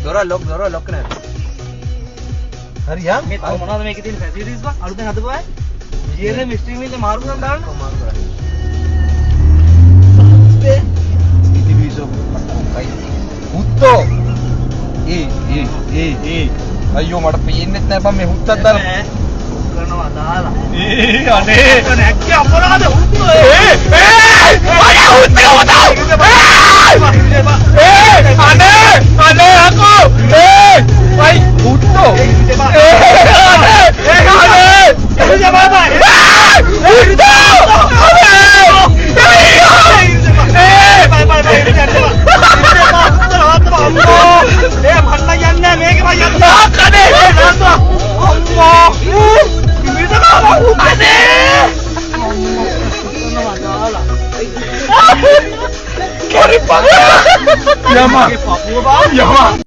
දොර ලොක් කරන්න. හරි යා. මේ තව මොනවද මේකේ තියෙන ෆැසිලිටිස් බා? අලුතෙන් හදපුවා ඈ. GLM ස්ට්‍රීම් එකේ මාරු කරන් දාන්න. මාරු කරන්න. හුත්තෝ. අයියෝ මට පේන්නෙත් නෑ බං මේ හුත්තක් දාලා. කරනවා දාලා. අනේ. නැක්කේ අපරාධ හුත්තෝ. අනේ හුත්තේ වදා. අනේ අකෝ. අයි හුත්තෝ. Yama.